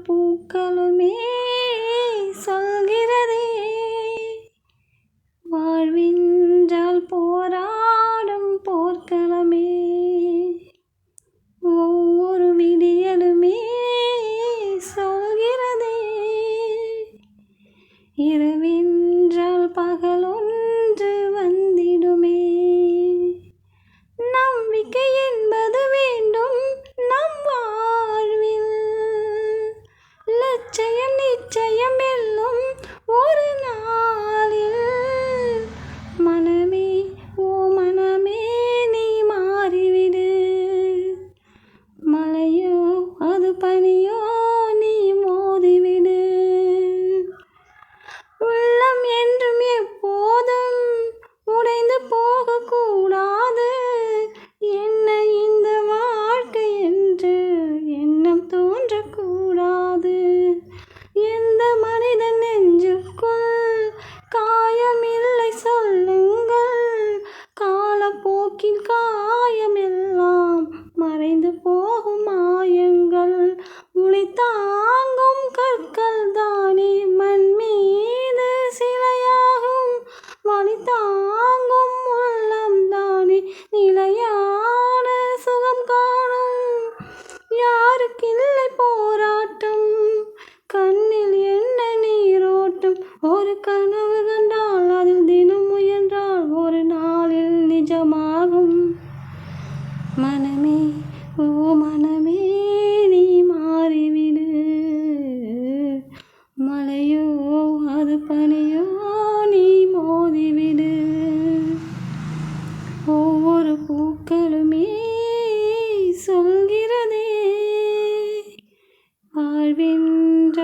பூக்களுமே சொல்கிறதே, வாழ்வென்றால் போராடும் போர்க்களமே. ஒவ்வொரு விடியலுமே சொல்கிறதே, இரவென்றால் பகலொன்று வந்திடுமே. நம்பிக்கை என்பது வேண்டும் நம் வாழ்வில், லட்சியம் நிச்சயம் வெல்லும் ஒரு நாளில். மனமே ஓ மனமே நீ மாறிவிடு, மழையோ அது பனியோ நீ மோதிவிடு. உள்ளம் என்றும் எப்போதும் உடைந்து போகக்கூடாது, என்ன இந்த வாழ்க்கை என்று எண்ணம் தோன்றக்கூடாது. எந்த மனிதன் நெஞ்சுக்குள் காயமில்லை சொல்லுங்கள், காலப்போக்கில் காயமெல்லாம் மறைந்து போகும் மாயங்கள். உளி தாங்கும் கற்கள் தானே மண் மீது சிலையாகும், வலி தாங்கும் உள்ளம் தானே நிலையான சுகம் காணும். யாருக்கில்லை போராட்டம், கண்ணில் என்ன நீரோட்டம். ஒரு கனவு கண்டால் அதில் தினம் முயன்றால் ஒரு நாளில் நிஜமாகும். மனமே ஓ மனமே நீ மாறிவிடு, மழையோ அது பனியோ நீ மோதிவிடு. ஒவ்வொரு பூக்களுமே சொல்கிறதே, வாழ்வென்ற